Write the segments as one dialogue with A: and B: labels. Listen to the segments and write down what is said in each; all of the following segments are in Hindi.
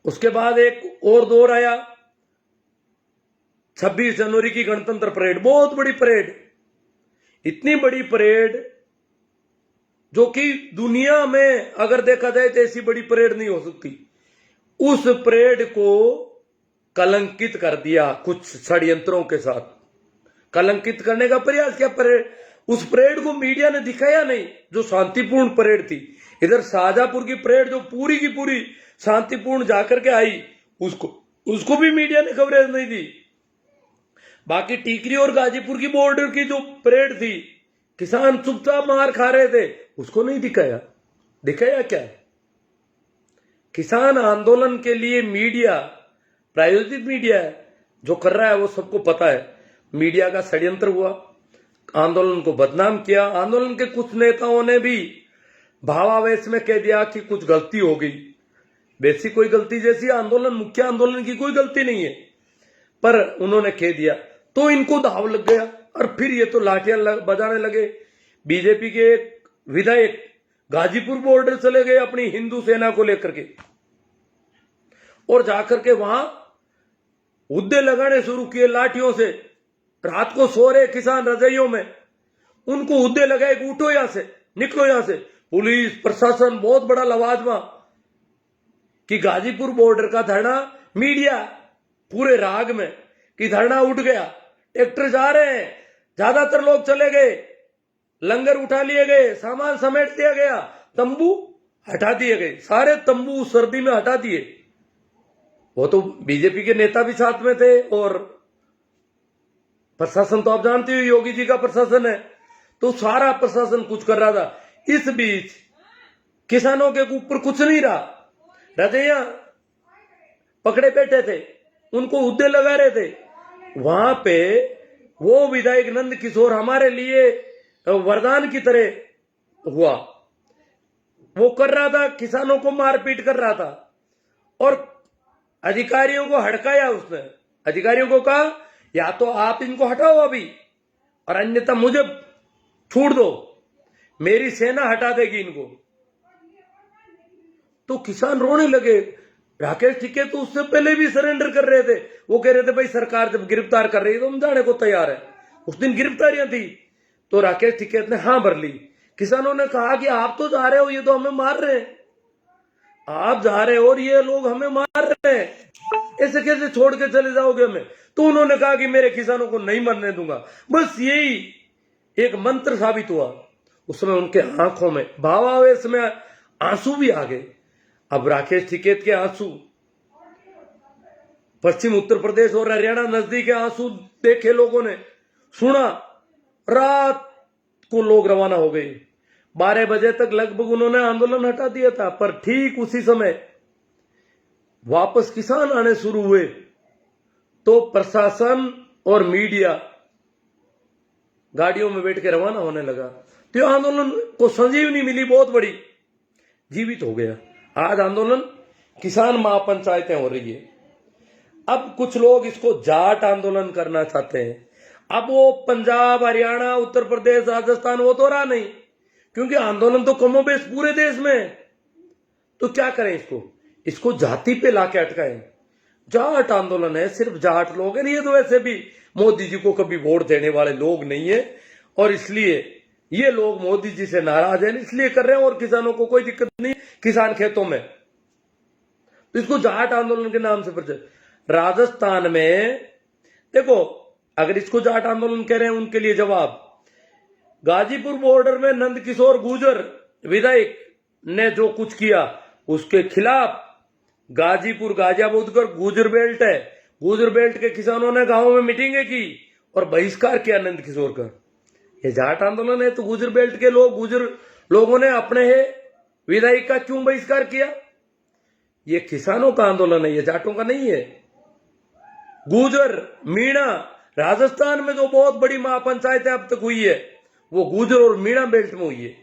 A: उसके बाद एक और दौर आया 26 जनवरी की गणतंत्र परेड, बहुत बड़ी परेड, इतनी बड़ी परेड जो कि दुनिया में अगर देखा जाए तो ऐसी बड़ी परेड नहीं हो सकती। उस परेड को कलंकित कर दिया कुछ षड्यंत्रों के साथ। कलंकित करने का प्रयास किया। परेड, उस परेड को मीडिया ने दिखाया नहीं जो शांतिपूर्ण परेड थी। इधर शाहजहांपुर की परेड जो पूरी की पूरी शांतिपूर्ण जाकर के आई, उसको भी मीडिया ने कवरेज नहीं दी। बाकी टीकरी और गाजीपुर की बॉर्डर की जो परेड थी, किसान चुपचाप मार खा रहे थे, उसको नहीं दिखाया। दिखाया क्या? किसान आंदोलन के लिए मीडिया, प्रायोजित मीडिया है जो कर रहा है, वो सबको पता है। मीडिया का षड्यंत्र हुआ, आंदोलन को बदनाम किया। आंदोलन के कुछ नेताओं ने भी भावावेश में कह दिया कि कुछ गलती हो गई। वैसी कोई गलती जैसी आंदोलन, मुख्य आंदोलन की कोई गलती नहीं है, पर उन्होंने कह दिया तो इनको दाव लग गया और फिर ये तो लाठियां बजाने लगे। बीजेपी के एक विधायक गाजीपुर बॉर्डर चले गए अपनी हिंदू सेना को लेकर के और जाकर के वहां उद्दे लगाने शुरू किए लाठियों से। रात को सो रहे किसान रजाइयों में, उनको उद्दे लगाए कि उठो यहां से, निकलो यहां से। पुलिस प्रशासन बहुत बड़ा लवाजमा कि गाजीपुर बॉर्डर का धरना, मीडिया पूरे राग में कि धरना उठ गया, ट्रैक्टर जा रहे हैं, ज्यादातर लोग चले गए, लंगर उठा लिए गए, सामान समेट दिया गया, तंबू हटा दिए गए, सारे तंबू सर्दी में हटा दिए। वो तो बीजेपी के नेता भी साथ में थे और प्रशासन तो आप जानते हो योगी जी का प्रशासन है, तो सारा प्रशासन कुछ कर रहा था। इस बीच किसानों के ऊपर कुछ नहीं रहा, रजैया पकड़े बैठे थे, उनको उद्दे लगा रहे थे। वहां पे वो विधायक नंद किशोर हमारे लिए वरदान की तरह हुआ, वो कर रहा था, किसानों को मारपीट कर रहा था और अधिकारियों को हड़काया उसने। अधिकारियों को कहा या तो आप इनको हटाओ अभी और अन्यथा मुझे छोड़ दो, मेरी सेना हटा देगी इनको। तो किसान रोने लगे। राकेश टिकैत तो उससे पहले भी सरेंडर कर रहे थे, वो कह रहे थे भाई सरकार जब गिरफ्तार कर रही है तो हम जाने को तैयार है। उस दिन गिरफ्तारियां थी तो राकेश टिकैत ने हां भर ली। किसानों ने कहा कि आप तो जा रहे हो, ये तो हमें मार रहे हैं, आप जा रहे हो और ये लोग हमें मार रहे हैं, ऐसे कैसे छोड़ के चले जाओगे हमें? तो उन्होंने कहा कि मेरे किसानों को नहीं मरने दूंगा। बस यही एक मंत्र साबित हुआ। उस समय उनके आंखों में भावावेश में आंसू भी आ गए। अब राकेश टिकैत के आंसू, पश्चिम उत्तर प्रदेश और हरियाणा नजदीक के आंसू देखे लोगों ने, सुना। रात को लोग रवाना हो गए। 12 बजे तक लगभग उन्होंने आंदोलन हटा दिया था, पर ठीक उसी समय वापस किसान आने शुरू हुए तो प्रशासन और मीडिया गाड़ियों में बैठ के रवाना होने लगा। तो आंदोलन को संजीवनी मिली, बहुत बड़ी, जीवित हो गया। आज आंदोलन किसान महापंचायतें हो रही है। अब कुछ लोग इसको जाट आंदोलन करना चाहते हैं। अब वो पंजाब, हरियाणा, उत्तर प्रदेश, राजस्थान वो तो रहा नहीं, क्योंकि आंदोलन तो कमोबेश पूरे देश में है। तो क्या करें इसको जाति पे लाके अटकाएं। जाट आंदोलन है, सिर्फ जाट लोग हैं। ये तो वैसे भी मोदी जी को कभी वोट देने वाले लोग नहीं है और इसलिए ये लोग मोदी जी से नाराज हैं, इसलिए कर रहे हैं और किसानों को कोई दिक्कत नहीं, किसान खेतों में। तो इसको जाट आंदोलन के नाम से प्रचलित। राजस्थान में देखो, अगर इसको जाट आंदोलन कह रहे हैं उनके लिए जवाब, गाजीपुर बॉर्डर में नंद किशोर गुर्जर विधायक ने जो कुछ किया उसके खिलाफ गाजीपुर, गाजियाबाद गुर्जर बेल्ट है, गुर्जर बेल्ट के किसानों ने गांव में मीटिंगें की और बहिष्कार किया नंद किशोर का। ये जाट आंदोलन है तो गुर्जर बेल्ट के लोग, गुर्जर लोगों ने अपने विधायक का क्यों बहिष्कार किया? ये किसानों का आंदोलन है, ये जाटों का नहीं है। गुर्जर, मीणा, राजस्थान में जो बहुत बड़ी महापंचायत अब तक हुई है वो गुर्जर और मीणा बेल्ट में हुई है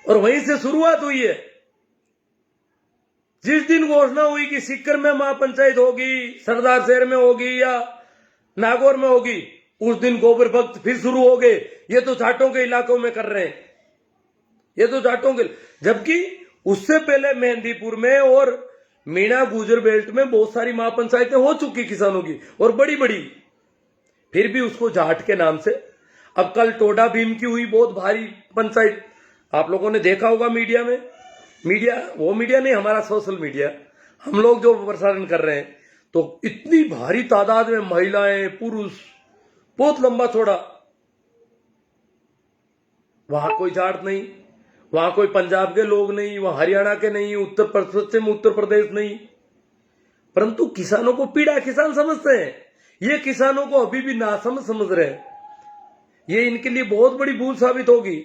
A: और वहीं से शुरुआत हुई है। जिस दिन घोषणा हुई कि सीकर में महापंचायत होगी, सरदार शहर में होगी या नागौर में होगी, उस दिन गोबर भक्त फिर शुरू हो गए। ये तो जाटों के इलाकों में कर रहे हैं, ये तो जाटों के, जबकि उससे पहले मेहंदीपुर में और मीणा गुजर बेल्ट में बहुत सारी महापंचायतें हो चुकी किसानों की, और बड़ी बड़ी, फिर भी उसको जाट के नाम से। अब कल टोडा भीम की हुई बहुत भारी पंचायत, आप लोगों ने देखा होगा मीडिया में, वो मीडिया नहीं, हमारा सोशल मीडिया, हम लोग जो प्रसारण कर रहे हैं, तो इतनी भारी तादाद में महिलाएं, पुरुष, बहुत लंबा चौड़ा, वहां कोई जाट नहीं, वहां कोई पंजाब के लोग नहीं, वहां हरियाणा के नहीं, पश्चिम उत्तर प्रदेश नहीं, परंतु किसानों को पीड़ा किसान समझते हैं। ये किसानों को अभी भी नासमझ समझ रहे हैं। ये इनके लिए बहुत बड़ी भूल साबित होगी।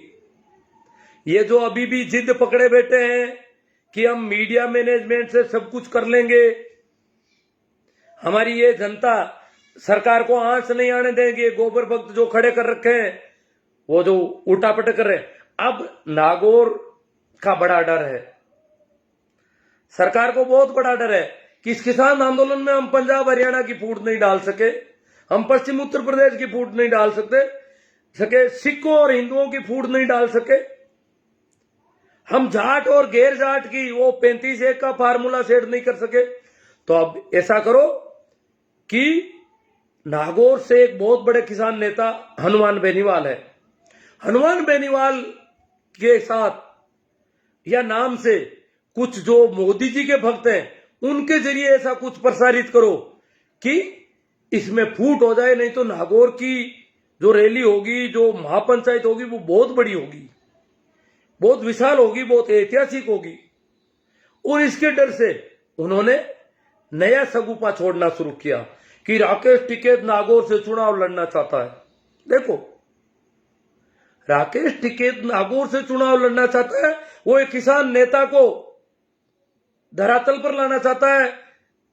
A: ये जो अभी भी जिद पकड़े बैठे हैं कि हम मीडिया मैनेजमेंट से सब कुछ कर लेंगे, हमारी ये जनता सरकार को आंच नहीं आने देंगे, गोबर भक्त जो खड़े कर रखे हैं, वो जो उल्टा पटक कर रहे हैं। अब नागौर का बड़ा डर है, सरकार को बहुत बड़ा डर है कि इस किसान आंदोलन में हम पंजाब हरियाणा की फूट नहीं डाल सके, हम पश्चिम उत्तर प्रदेश की फूट नहीं डाल सके, सिखों और हिंदुओं की फूट नहीं डाल सके, हम जाट और गैर जाट की वो 35-1 का फार्मूला सेट नहीं कर सके। तो अब ऐसा करो कि नागौर से एक बहुत बड़े किसान नेता हनुमान बेनीवाल है, हनुमान बेनीवाल के साथ या नाम से कुछ जो मोदी जी के भक्त हैं उनके जरिए ऐसा कुछ प्रसारित करो कि इसमें फूट हो जाए। नहीं तो नागौर की जो रैली होगी, जो महापंचायत होगी, वो बहुत बड़ी होगी, बहुत विशाल होगी, बहुत ऐतिहासिक होगी। और इसके डर से उन्होंने नया सगुपा छोड़ना शुरू किया कि राकेश टिकैत नागौर से चुनाव लड़ना चाहता है। देखो, राकेश टिकैत नागौर से चुनाव लड़ना चाहता है, वो एक किसान नेता को धरातल पर लाना चाहता है,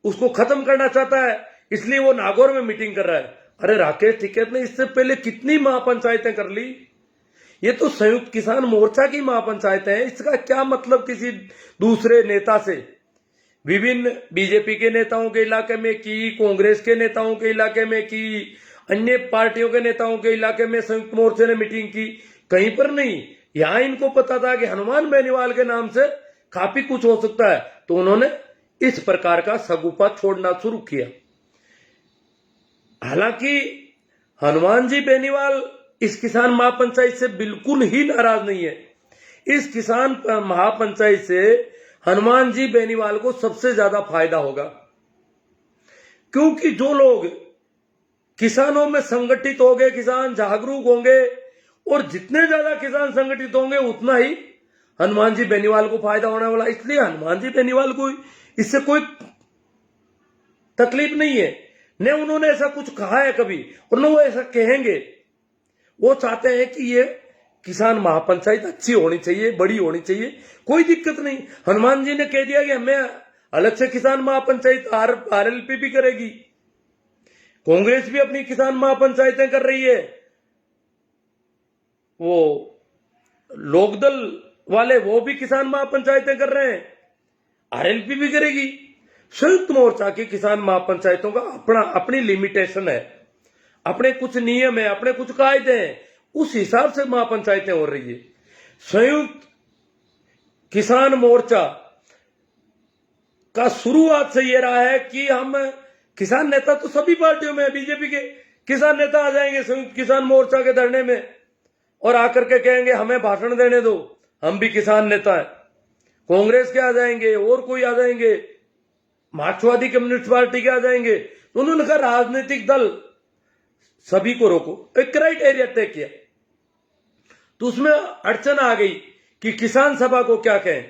A: उसको खत्म करना चाहता है, इसलिए वो नागौर में मीटिंग कर रहा है। अरे राकेश टिकैत ने इससे पहले कितनी महापंचायतें कर ली, ये तो संयुक्त किसान मोर्चा की महापंचायतें हैं। इसका क्या मतलब किसी दूसरे नेता से? विभिन्न बीजेपी के नेताओं के इलाके में की, कांग्रेस के नेताओं के इलाके में की, अन्य पार्टियों के नेताओं के इलाके में संयुक्त मोर्चे ने मीटिंग की, कहीं पर नहीं। यहां इनको पता था कि हनुमान बेनीवाल के नाम से काफी कुछ हो सकता है, तो उन्होंने इस प्रकार का सगुपा छोड़ना शुरू किया। हालांकि हनुमान जी बेनीवाल इस किसान महापंचायत से बिल्कुल ही नाराज नहीं है। इस किसान महापंचायत से हनुमान जी बेनीवाल को सबसे ज्यादा फायदा होगा, क्योंकि जो लोग किसानों में संगठित होंगे, किसान जागरूक होंगे, और जितने ज्यादा किसान संगठित होंगे उतना ही हनुमान जी बेनीवाल को फायदा होने वाला। इसलिए हनुमान जी बेनीवाल को इससे कोई तकलीफ नहीं है, न उन्होंने ऐसा कुछ कहा है कभी, और न वो ऐसा कहेंगे। वो चाहते हैं कि ये किसान महापंचायत अच्छी होनी चाहिए, बड़ी होनी चाहिए, कोई दिक्कत नहीं। हनुमान जी ने कह दिया कि हमें अलग से किसान महापंचायत आरएलपी भी करेगी, कांग्रेस भी अपनी किसान महापंचायतें कर रही है, वो लोकदल वाले वो भी किसान महापंचायतें कर रहे हैं, आरएलपी भी करेगी। संयुक्त मोर्चा की किसान महापंचायतों का अपनी लिमिटेशन है, अपने कुछ नियम है, अपने कुछ कायदे हैं, उस हिसाब से महापंचायतें हो रही है। संयुक्त किसान मोर्चा का शुरुआत से यह रहा है कि हम किसान नेता तो सभी पार्टियों में, बीजेपी के किसान नेता आ जाएंगे संयुक्त किसान मोर्चा के धरने में और आकर के कहेंगे हमें भाषण देने दो, हम भी किसान नेता हैं। कांग्रेस के आ जाएंगे, और कोई आ जाएंगे, मार्क्सवादी कम्युनिस्ट पार्टी के आ जाएंगे। उन्होंने कहा राजनीतिक दल सभी को रोको, एक क्राइटेरिया तय किया। तो उसमें अड़चन आ गई कि किसान सभा को क्या कहें।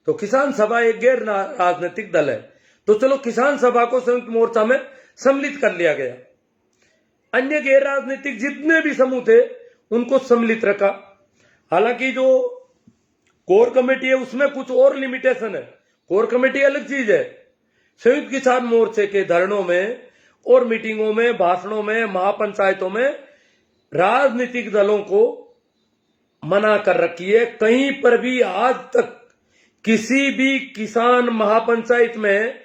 A: तो किसान सभा एक गैर राजनीतिक दल है, तो चलो किसान सभा को संयुक्त मोर्चा में सम्मिलित कर लिया गया। अन्य गैर राजनीतिक जितने भी समूह थे उनको सम्मिलित रखा। हालांकि जो कोर कमेटी है उसमें कुछ और लिमिटेशन है, कोर कमेटी अलग चीज है। संयुक्त किसान मोर्चे के धरनों में और मीटिंगों में, भाषणों में, महापंचायतों में राजनीतिक दलों को मना कर रखी है। कहीं पर भी आज तक किसी भी किसान महापंचायत में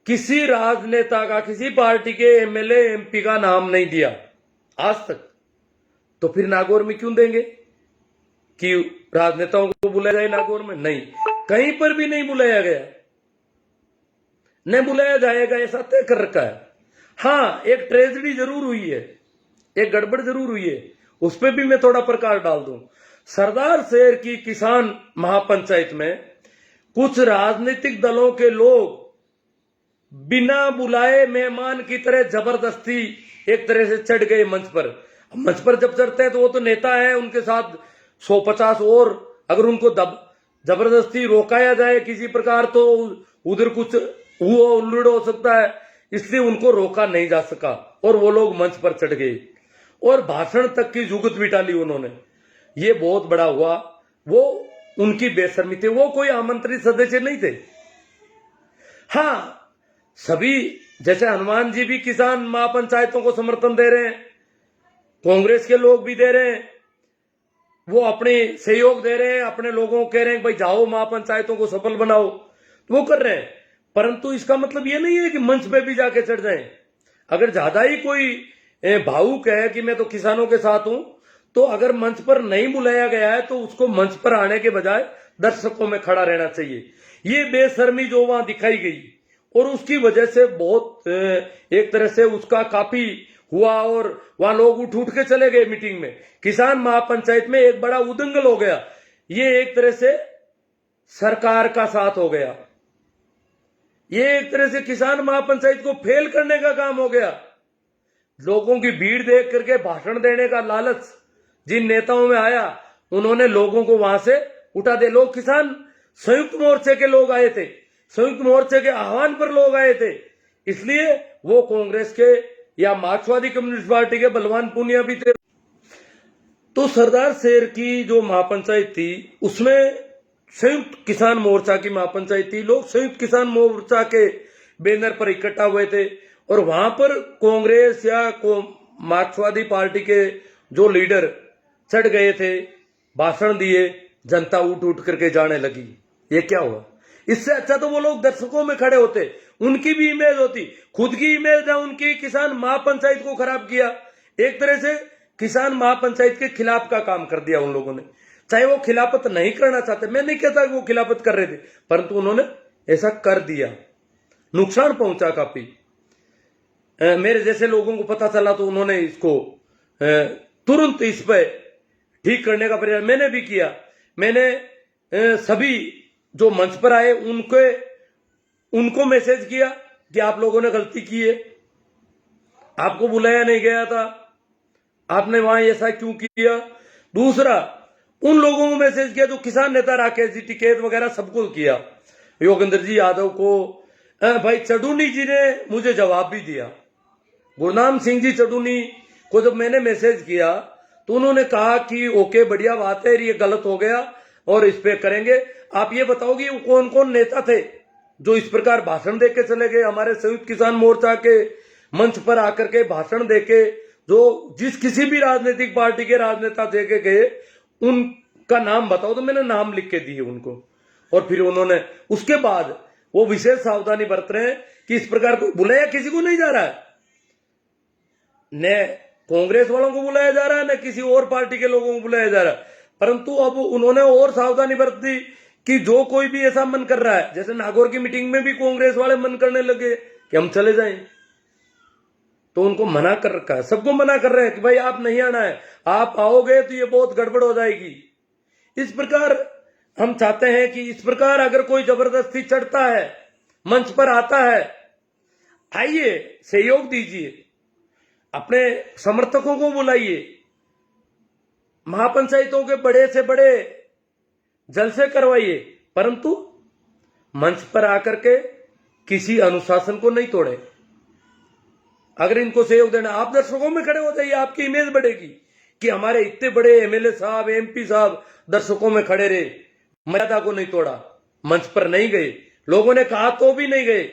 A: किसी राजनेता का, किसी पार्टी के एमएलए एमपी का नाम नहीं दिया आज तक। तो फिर नागौर में क्यों देंगे कि राजनेताओं को बुलाया जाए नागौर में? नहीं, कहीं पर भी नहीं बुलाया गया। न बुलाया जाएगा, ऐसा तय कर रखा है। हाँ, एक ट्रेजेडी जरूर हुई है, एक गड़बड़ जरूर हुई है, उस पर भी मैं थोड़ा प्रकाश डाल दूं। सरदार शहर की किसान महापंचायत में कुछ राजनीतिक दलों के लोग बिना बुलाए मेहमान की तरह जबरदस्ती एक तरह से चढ़ गए मंच पर। मंच पर जब चढ़ते हैं तो वो तो नेता है, उनके साथ 150 और अगर उनको जबरदस्ती रोकाया जाए किसी प्रकार तो उधर कुछ हुआ उल्लड़ हो सकता है, इसलिए उनको रोका नहीं जा सका और वो लोग मंच पर चढ़ गए और भाषण तक की जुगत भी डाली उन्होंने। ये बहुत बड़ा हुआ, वो उनकी बेशर्मी थी, वो कोई आमंत्रित सदस्य नहीं थे। हाँ, सभी जैसे हनुमान जी भी किसान महापंचायतों को समर्थन दे रहे हैं, कांग्रेस के लोग भी दे रहे हैं, वो अपने सहयोग दे रहे हैं, अपने लोगों को कह रहे हैं भाई जाओ महापंचायतों को सफल बनाओ, तो वो कर रहे हैं। परंतु इसका मतलब ये नहीं है कि मंच पे भी जाके चढ़ जाएं। अगर ज्यादा ही कोई भावुक है कि मैं तो किसानों के साथ हूं, तो अगर मंच पर नहीं बुलाया गया है तो उसको मंच पर आने के बजाय दर्शकों में खड़ा रहना चाहिए। ये बेशर्मी जो वहां दिखाई गई और उसकी वजह से बहुत एक तरह से उसका काफी हुआ और वहां लोग उठ उठ के चले गए मीटिंग में। किसान महापंचायत में एक बड़ा उदंगल हो गया। ये एक तरह से सरकार का साथ हो गया, ये एक तरह से किसान महापंचायत को फेल करने का काम हो गया। लोगों की भीड़ देख करके भाषण देने का लालच जिन नेताओं में आया, उन्होंने लोगों को वहां से उठा दे। लोग किसान संयुक्त मोर्चे के लोग आए थे, संयुक्त मोर्चे के आह्वान पर लोग आए थे, इसलिए वो कांग्रेस के या मार्क्सवादी कम्युनिस्ट पार्टी के बलवान पुनिया भी थे। तो सरदार शहर की जो महापंचायत थी उसमें संयुक्त किसान मोर्चा की महापंचायत थी, लोग संयुक्त किसान मोर्चा के बैनर पर इकट्ठा हुए थे और वहां पर कांग्रेस या मार्क्सवादी पार्टी के जो लीडर चढ़ गए थे, भाषण दिए, जनता उठ उठ करके जाने लगी। ये क्या हुआ? इससे अच्छा तो वो लोग दर्शकों में खड़े होते, उनकी भी इमेज होती। खुद की इमेज ना उनकी किसान महापंचायत को खराब किया, एक तरह से किसान महापंचायत के खिलाफ का काम कर दिया उन लोगों ने। चाहे वो खिलाफत नहीं करना चाहते, मैं नहीं कहता कि वो खिलाफत कर रहे थे, परंतु उन्होंने ऐसा कर दिया, नुकसान पहुंचा काफी। मेरे जैसे लोगों को पता चला तो उन्होंने इसको तुरंत इस पे ठीक करने का प्रयास मैंने भी किया। मैंने सभी जो मंच पर आए उनको मैसेज किया कि आप लोगों ने गलती की है, आपको बुलाया नहीं गया था, आपने वहां ऐसा क्यों किया। दूसरा, उन लोगों को मैसेज किया जो किसान नेता राकेश जी टिकैत वगैरह सबको किया, योगेंद्र जी यादव को, भाई चडूनी जी ने मुझे जवाब भी दिया। गुरनाम सिंह जी चडूनी को जब मैंने मैसेज किया तो उन्होंने कहा कि ओके बढ़िया बात है, ये गलत हो गया और इस पे करेंगे। आप ये बताओगे कौन कौन नेता थे जो इस प्रकार भाषण देके चले गए हमारे संयुक्त किसान मोर्चा के मंच पर आकर के भाषण देके, जो जिस किसी भी राजनीतिक पार्टी के राजनेता देके गए उनका नाम बताओ, तो मैंने नाम लिख के दिए उनको। और फिर उन्होंने उसके बाद वो विशेष सावधानी बरत रहे हैं कि इस प्रकार को बुलाया किसी को नहीं जा रहा है, न कांग्रेस वालों को बुलाया जा रहा है, न किसी और पार्टी के लोगों को बुलाया जा रहा है। परंतु अब उन्होंने और सावधानी बरत दी कि जो कोई भी ऐसा मन कर रहा है, जैसे नागौर की मीटिंग में भी कांग्रेस वाले मन करने लगे कि हम चले जाएं, तो उनको मना कर रखा है, सबको मना कर रहे हैं कि भाई आप नहीं आना है, आप आओगे तो ये बहुत गड़बड़ हो जाएगी। इस प्रकार हम चाहते हैं कि इस प्रकार अगर कोई जबरदस्ती चढ़ता है, मंच पर आता है, आइए सहयोग दीजिए, अपने समर्थकों को बुलाइए, महापंचायतों के बड़े से बड़े जलसे करवाइए, परंतु मंच पर आकर के किसी अनुशासन को नहीं तोड़े। अगर इनको सहयोग देना, आप दर्शकों में खड़े हो जाइए, आपकी इमेज बढ़ेगी कि हमारे इतने बड़े एमएलए साहब, एमपी साहब दर्शकों में खड़े रहे, मर्यादा को नहीं तोड़ा, मंच पर नहीं गए, लोगों ने कहा तो भी नहीं गए।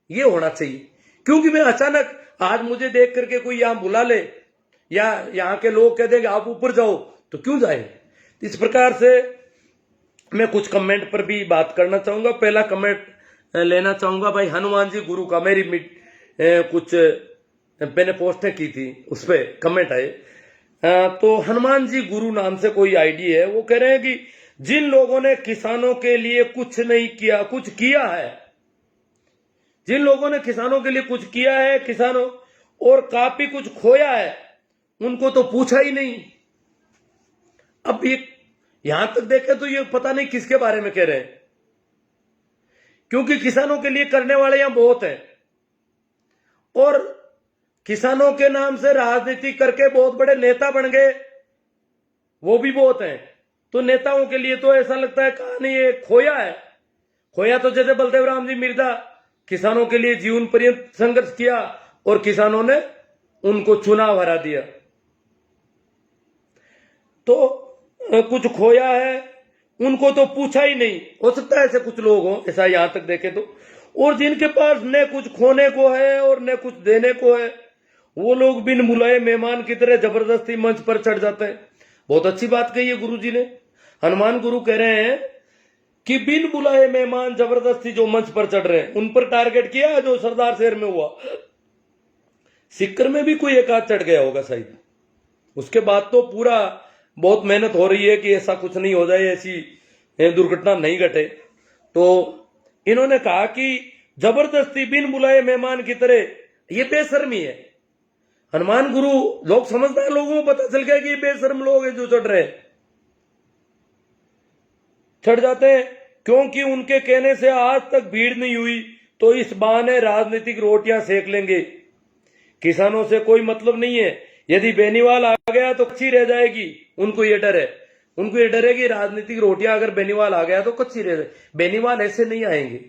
A: ये होना चाहिए, क्योंकि मैं अचानक आज मुझे देख करके कोई यहां बुला ले या यहां के लोग कह देंगे आप ऊपर जाओ, तो क्यों जाए। इस प्रकार से मैं कुछ कमेंट पर भी बात करना चाहूंगा। पहला कमेंट लेना चाहूंगा भाई हनुमान जी गुरु का, मेरी कुछ मैंने पोस्टें की थी उस पर कमेंट आए। तो हनुमान जी गुरु नाम से कोई आईडी है, वो कह रहे हैं कि जिन लोगों ने किसानों के लिए कुछ नहीं किया, कुछ किया है, जिन लोगों ने किसानों के लिए कुछ किया है, किसानों और काफी कुछ खोया है, उनको तो पूछा ही नहीं। अब ये यहां तक देखे तो ये पता नहीं किसके बारे में कह रहे हैं, क्योंकि किसानों के लिए करने वाले यहां बहुत हैं और किसानों के नाम से राजनीति करके बहुत बड़े नेता बन गए, वो भी बहुत हैं। तो नेताओं के लिए तो ऐसा लगता है कहानी ये खोया है। खोया तो जैसे बलदेव राम जी मिर्जा किसानों के लिए जीवन पर्यंत संघर्ष किया और किसानों ने उनको चुनाव हरा दिया। तो कुछ खोया है, उनको तो पूछा ही नहीं। हो सकता है ऐसे कुछ लोग हों, ऐसा यहां तक देखे तो। और जिनके पास न कुछ खोने को है और न कुछ देने को है, वो लोग बिन बुलाए मेहमान की तरह जबरदस्ती मंच पर चढ़ जाते हैं। बहुत अच्छी बात कही है गुरु जी ने। हनुमान गुरु कह रहे हैं कि बिन बुलाए मेहमान जबरदस्ती जो मंच पर चढ़ रहे हैं, उन पर टारगेट किया है जो सरदार शहर में हुआ। सिक्कर में भी कोई एक आध चढ़ गया होगा शायद। उसके बाद तो पूरा बहुत मेहनत हो रही है कि ऐसा कुछ नहीं हो जाए, ऐसी दुर्घटना नहीं घटे। तो इन्होंने कहा कि जबरदस्ती बिन बुलाए मेहमान की तरह, ये बेशर्मी है। हनुमान गुरु, लोग समझदार लोगों को पता चल गया कि ये बेशर्म लोग हैं जो चढ़ रहे हैं, चढ़ जाते हैं। क्योंकि उनके कहने से आज तक भीड़ नहीं हुई, तो इस बहाने राजनीतिक रोटियां सेक लेंगे। किसानों से कोई मतलब नहीं है। यदि बेनीवाल आ गया तो कच्ची रह जाएगी, उनको ये डर है। उनको ये डर है कि राजनीतिक रोटियां अगर बेनीवाल आ गया तो कच्ची रह जाए। बेनीवाल ऐसे नहीं आएंगे।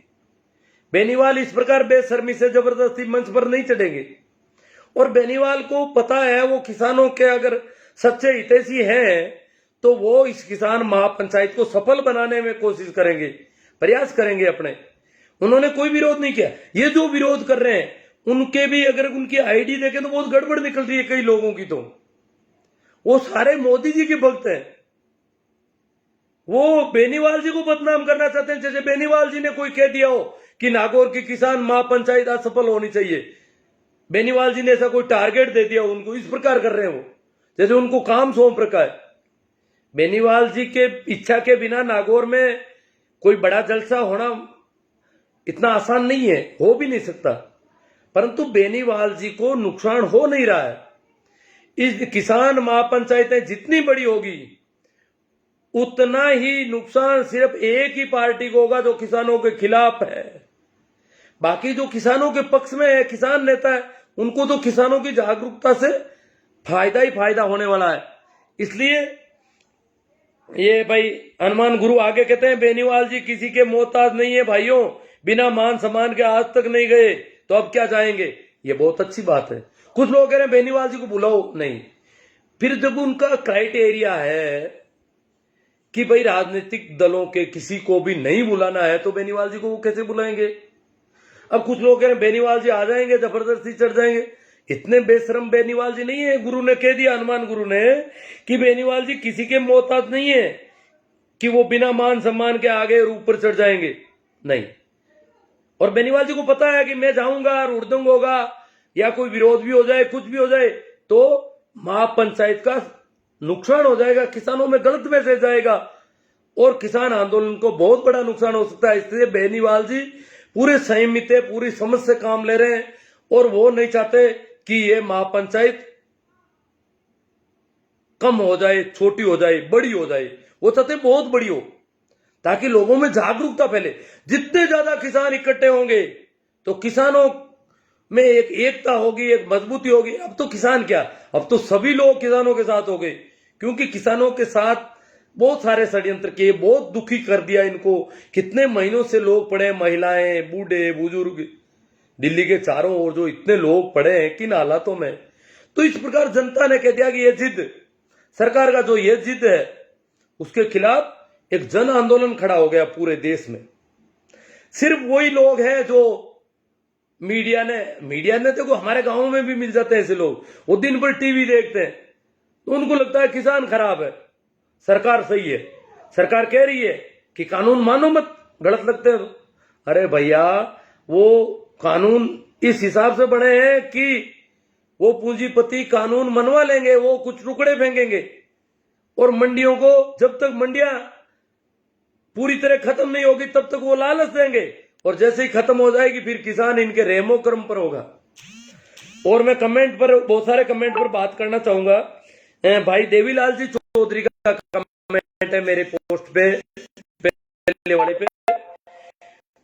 A: बेनीवाल इस प्रकार बेशर्मी से जबरदस्ती मंच पर नहीं चढ़ेंगे। और बेनीवाल को पता है वो किसानों के अगर सच्चे हितैषी हैं तो वो इस किसान महापंचायत को सफल बनाने में कोशिश करेंगे, प्रयास करेंगे अपने। उन्होंने कोई विरोध नहीं किया। ये जो विरोध कर रहे हैं उनके भी अगर उनकी आईडी देखें तो बहुत गड़बड़ निकल रही है कई लोगों की। तो वो सारे मोदी जी के भक्त हैं। वो बेनीवाल जी को बदनाम करना चाहते हैं, जैसे बेनीवाल जी ने कोई कह दिया हो कि नागौर की किसान महापंचायत असफल होनी चाहिए। बेनीवाल जी ने ऐसा कोई टारगेट दे दिया उनको, इस प्रकार कर रहे हैं वो, जैसे उनको काम सौंप रखा है। बेनीवाल जी के इच्छा के बिना नागौर में कोई बड़ा जलसा होना इतना आसान नहीं है, हो भी नहीं सकता। परंतु बेनीवाल जी को नुकसान हो नहीं रहा है। इस किसान महापंचायतें जितनी बड़ी होगी उतना ही नुकसान सिर्फ एक ही पार्टी को होगा जो किसानों के खिलाफ है। बाकी जो किसानों के पक्ष में है, किसान नेता है, उनको तो किसानों की जागरूकता से फायदा ही फायदा होने वाला है। इसलिए ये भाई हनुमान गुरु आगे कहते हैं, बेनीवाल जी किसी के मोहताज नहीं है भाइयों, बिना मान सम्मान के आज तक नहीं गए तो अब क्या जाएंगे। ये बहुत अच्छी बात है। कुछ लोग कह रहे हैं बेनीवाल जी को बुलाओ, नहीं। फिर जब उनका क्राइटेरिया है कि भाई राजनीतिक दलों के किसी को भी नहीं बुलाना है तो बेनीवाल जी को वो कैसे बुलाएंगे। अब कुछ लोग कह रहे हैं बेनीवाल जी आ जाएंगे, जबरदस्ती चढ़ जाएंगे। इतने बेशरम बेनीवाल जी नहीं है। गुरु ने कह दिया, हनुमान गुरु ने, कि बेनीवाल जी किसी के मोहताज नहीं है कि वो बिना मान सम्मान के आगे और ऊपर चढ़ जाएंगे, नहीं। और बेनीवाल जी को पता है कि मैं जाऊंगा और उड़दंग होगा या कोई विरोध भी हो जाए, कुछ भी हो जाए, तो महापंचायत का नुकसान हो जाएगा, किसानों में गलत मैसेज जाएगा और किसान आंदोलन को बहुत बड़ा नुकसान हो सकता है। इसलिए बेनीवाल जी पूरे संयमित है, पूरी समझ से काम ले रहे हैं और वो नहीं चाहते कि ये महापंचायत कम हो जाए, छोटी हो जाए, बड़ी हो जाए। वो चाहते बहुत बड़ी हो ताकि लोगों में जागरूकता फैले। जितने ज्यादा किसान इकट्ठे होंगे तो किसानों में एक एकता होगी, एक मजबूती होगी। अब तो किसान क्या, अब तो सभी लोग किसानों के साथ हो गए, क्योंकि किसानों के साथ बहुत सारे षड्यंत्र किए, बहुत दुखी कर दिया इनको। कितने महीनों से लोग पड़े, महिलाएं, बूढ़े, बुजुर्ग, दिल्ली के चारों ओर जो इतने लोग पड़े हैं किन हालातों में। तो इस प्रकार जनता ने कह दिया कि ये जिद, सरकार का जो ये जिद है, उसके खिलाफ एक जन आंदोलन खड़ा हो गया पूरे देश में। सिर्फ वही लोग हैं जो मीडिया ने देखो, हमारे गांवों में भी मिल जाते हैं ऐसे लोग, वो दिन भर टीवी देखते हैं तो उनको लगता है किसान खराब है, सरकार सही है। सरकार कह रही है कि कानून मानो मत, गलत लगते हैं। अरे भैया, वो कानून इस हिसाब से बने हैं कि वो पूंजीपति कानून मनवा लेंगे, वो कुछ टुकड़े फेंकेंगे और मंडियों को जब तक मंडियां पूरी तरह खत्म नहीं होगी तब तक वो लालच देंगे और जैसे ही खत्म हो जाएगी फिर किसान इनके रेमो क्रम पर होगा। और मैं कमेंट पर, बहुत सारे कमेंट पर बात करना चाहूंगा। भाई देवीलाल जी चौधरी का कमेंट है मेरे पोस्ट पे, पहले वाले पे।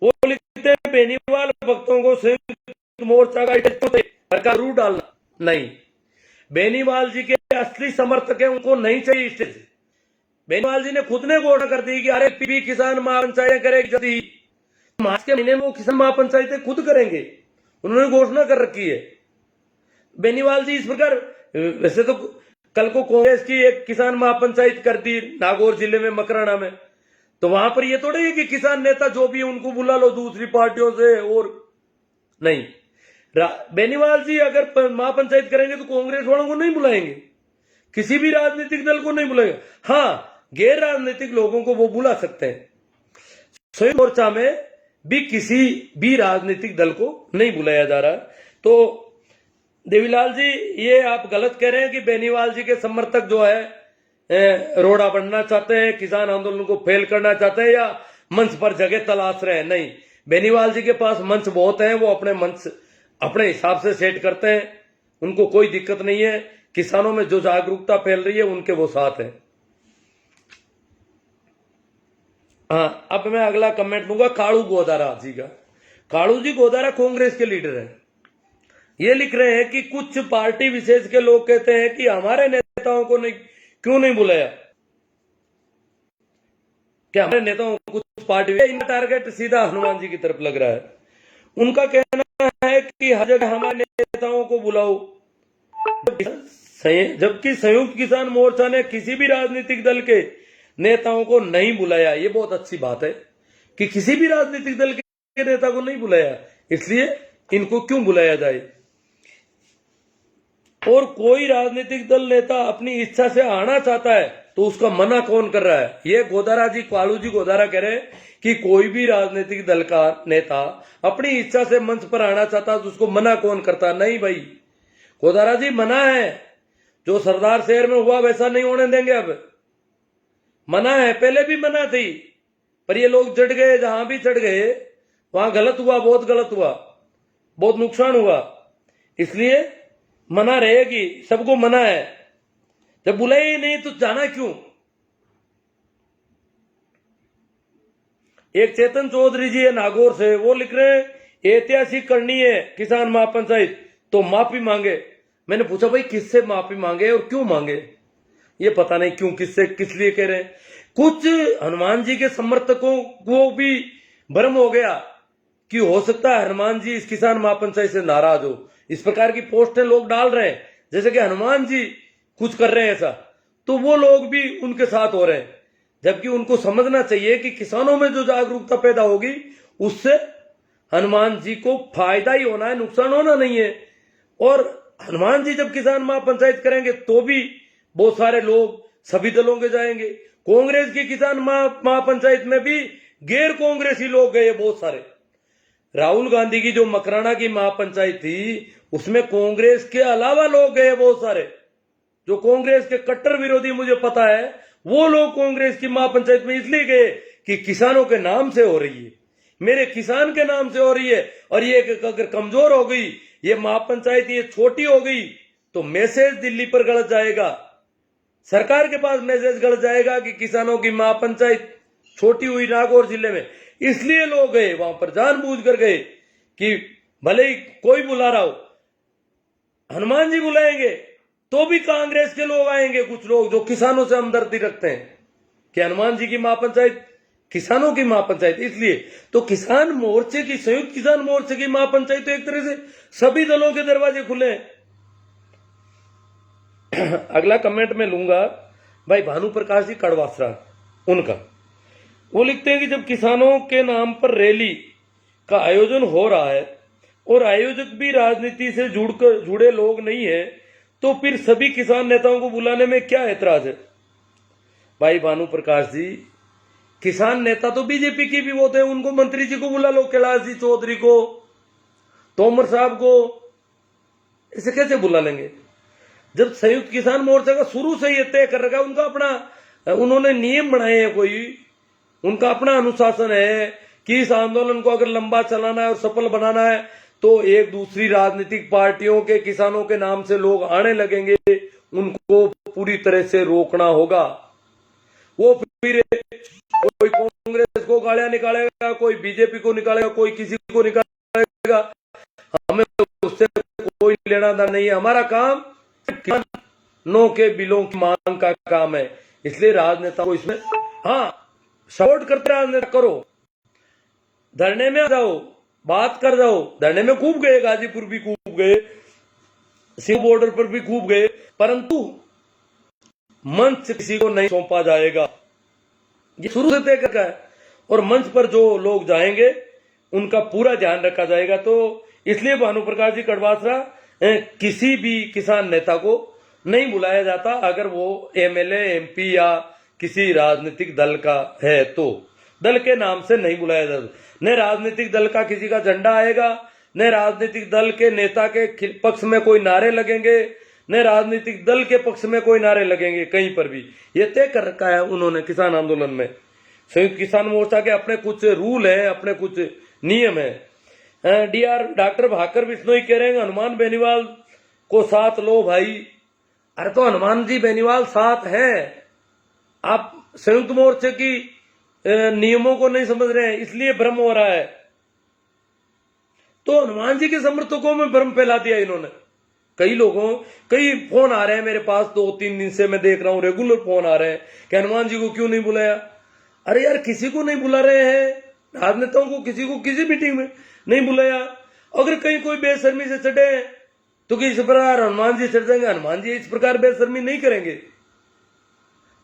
A: वो लिखते हैं बेनीवाल भक्तों को संयुक्त मोर्चा का रूट डालना नहीं। बेनीवाल जी के असली समर्थक है, उनको नहीं चाहिए स्टेज। बेनीवाल जी ने खुद ने घोषणा कर दी कि अरे पीपी किसान महापंचायत करेगी जल्दी, मार्च के महीने में वो किसान महापंचायतें खुद करेंगे, उन्होंने घोषणा कर रखी है। बेनीवाल जी इस प्रकार, वैसे तो कल को कांग्रेस की एक किसान महापंचायत कर दी नागौर जिले में मकराना में, तो वहां पर ये थोड़ा है कि किसान नेता जो भी उनको बुला लो दूसरी पार्टियों से, और नहीं। बेनीवाल जी अगर महापंचायत करेंगे तो कांग्रेस वालों को नहीं बुलाएंगे, किसी भी राजनीतिक दल को नहीं बुलाएंगे। हाँ, गैर राजनीतिक लोगों को वो बुला सकते हैं। संयुक्त मोर्चा में भी किसी भी राजनीतिक दल को नहीं बुलाया जा रहा। तो देवीलाल जी ये आप गलत कह रहे हैं कि बेनीवाल जी के समर्थक जो है रोड़ा बनना चाहते हैं, किसान आंदोलन को फेल करना चाहते हैं या मंच पर जगह तलाश रहे हैं। नहीं, बेनीवाल जी के पास मंच बहुत है, वो अपने मंच अपने हिसाब से सेट करते हैं, उनको कोई दिक्कत नहीं है। किसानों में जो जागरूकता फैल रही है उनके वो साथ है। हाँ, अब मैं अगला कमेंट लूंगा कालू गोदारा जी का। कालू जी गोदारा कांग्रेस के लीडर हैं। ये लिख रहे हैं कि कुछ पार्टी विशेष के लोग कहते हैं कि हमारे नेताओं को नहीं, क्यों नहीं बुलाया। क्या हमारे नेताओं को कुछ पार्टी, इनका टारगेट सीधा हनुमान जी की तरफ लग रहा है। उनका कहना है कि हर जगह हमारे नेताओं को बुलाओ, जबकि संयुक्त किसान मोर्चा ने किसी भी राजनीतिक दल के नेताओं को नहीं बुलाया। ये बहुत अच्छी बात है कि किसी भी राजनीतिक दल के नेता को नहीं बुलाया, इसलिए इनको क्यों बुलाया जाए। और कोई राजनीतिक दल नेता अपनी इच्छा से आना चाहता है तो उसका मना कौन कर रहा है। ये गोदारा जी, कालू जी गोदारा कह रहे हैं कि कोई भी राजनीतिक दल का नेता अपनी इच्छा से मंच पर आना चाहता तो उसको मना कौन करता। नहीं भाई गोदारा जी, मना है। जो सरदार शहर में हुआ वैसा नहीं होने देंगे। अब मना है, पहले भी मना थी, पर ये लोग चढ़ गए, जहां भी चढ़ गए वहां गलत हुआ, बहुत गलत हुआ, बहुत नुकसान हुआ। इसलिए मना रहेगी, सबको मना है। जब बुलाए ही नहीं तो जाना क्यों। एक चेतन चौधरी जी है नागौर से, वो लिख रहे हैं ऐतिहासिक करनी है किसान महापंचायत तो माफी मांगे। मैंने पूछा भाई किससे माफी मांगे और क्यों मांगे। ये पता नहीं क्यों, किससे, किस लिए कह रहे हैं। कुछ हनुमान जी के समर्थकों को भी भ्रम हो गया कि हो सकता है हनुमान जी इस किसान महापंचायत से नाराज हो। इस प्रकार की पोस्टें लोग डाल रहे हैं जैसे कि हनुमान जी कुछ कर रहे हैं ऐसा, तो वो लोग भी उनके साथ हो रहे हैं। जबकि उनको समझना चाहिए कि किसानों में जो जागरूकता पैदा होगी उससे हनुमान जी को फायदा ही होना है, नुकसान होना नहीं है। और हनुमान जी जब किसान महापंचायत करेंगे तो भी बहुत सारे लोग सभी दलों के जाएंगे। कांग्रेस की किसान महापंचायत में भी गैर कांग्रेसी लोग गए बहुत सारे। राहुल गांधी की जो मकराना की महापंचायत थी उसमें कांग्रेस के अलावा लोग गए बहुत सारे, जो कांग्रेस के कट्टर विरोधी मुझे पता है। वो लोग कांग्रेस की महापंचायत में इसलिए गए कि किसानों के नाम से हो रही है, मेरे किसान के नाम से हो रही है, और ये अगर कमजोर हो गई ये महापंचायत, ये छोटी हो गई तो मैसेज दिल्ली पर गलत जाएगा, सरकार के पास मैसेज गलत जाएगा कि किसानों की महापंचायत छोटी हुई नागौर जिले में। इसलिए लोग गए वहां पर, जानबूझकर गए कि भले ही कोई बुला रहा हो, हनुमान जी बुलाएंगे तो भी कांग्रेस के लोग आएंगे, कुछ लोग जो किसानों से हमदर्दी रखते हैं कि हनुमान जी की महापंचायत किसानों की महापंचायत। इसलिए तो किसान मोर्चे की, संयुक्त किसान मोर्चे की महापंचायत तो एक तरह से सभी दलों के दरवाजे खुले हैं। अगला कमेंट में लूंगा भाई भानु प्रकाश जी कड़वासरा, उनका। वो लिखते हैं कि जब किसानों के नाम पर रैली का आयोजन हो रहा है और आयोजक भी राजनीति से जुड़े लोग नहीं है तो फिर सभी किसान नेताओं को बुलाने में क्या ऐतराज है। भाई भानु प्रकाश जी, किसान नेता तो बीजेपी की भी होते हैं, उनको मंत्री जी को बुला लो, कैलाश जी चौधरी को, तोमर साहब को, इसे कैसे बुला लेंगे। जब संयुक्त किसान मोर्चा का शुरू से ये तय कर रखा है, उनका अपना, उन्होंने नियम बनाए हैं, कोई उनका अपना अनुशासन है कि इस आंदोलन को अगर लंबा चलाना है और सफल बनाना है तो एक दूसरी राजनीतिक पार्टियों के किसानों के नाम से लोग आने लगेंगे, उनको पूरी तरह से रोकना होगा। वो फिर कोई कांग्रेस को गालियां निकालेगा, कोई बीजेपी को निकालेगा, कोई किसी को निकालेगा, हमें उससे कोई लेना देना नहीं है। हमारा काम किसानों के बिलों की मांग का काम है। इसलिए राजनेता को इसमें सपोर्ट करते राजनेता करो, धरने में आ जाओ, बात कर जाओ। धरने में खूब गए, गाजीपुर भी खूब गए, सिंह बॉर्डर पर भी खूब गए, परंतु मंच किसी को नहीं सौंपा जाएगा, ये शुरू से तय करका है। और मंच पर जो लोग जाएंगे उनका पूरा ध्यान रखा जाएगा। तो इसलिए भानुप्रकाश जी कड़वासरा किसी भी किसान नेता को नहीं बुलाया जाता अगर वो एमएलए, एमपी या किसी राजनीतिक दल का है तो दल के नाम से नहीं बुलाया जाता। न राजनीतिक दल का किसी का झंडा आएगा, न राजनीतिक दल के नेता के पक्ष में कोई नारे लगेंगे, न राजनीतिक दल के पक्ष में कोई नारे लगेंगे कहीं पर भी। ये तय कर रखा है उन्होंने किसान आंदोलन में। संयुक्त किसान मोर्चा के अपने कुछ रूल है, अपने कुछ नियम है। डॉक्टर भाकर बिश्नोई कह रहे हैं हनुमान बेनीवाल को साथ लो भाई। अरे तो हनुमान जी बेनीवाल साथ हैं, आप संयुक्त मोर्चे की नियमों को नहीं समझ रहे हैं, इसलिए भ्रम हो रहा है। तो हनुमान जी के समर्थकों में भ्रम फैला दिया इन्होंने। कई फोन आ रहे हैं मेरे पास, 2-3 दिन से मैं देख रहा हूं, रेगुलर फोन आ रहे हैं कि हनुमान जी को क्यों नहीं बुलाया। अरे यार, किसी को नहीं बुला रहे हैं, राजनेताओं को किसी को किसी मीटिंग में नहीं बुलाया। अगर कहीं कोई बेशर्मी से चढ़े तो किस प्रकार हनुमान जी चढ़ जाएंगे? हनुमान जी इस प्रकार बेशर्मी नहीं करेंगे।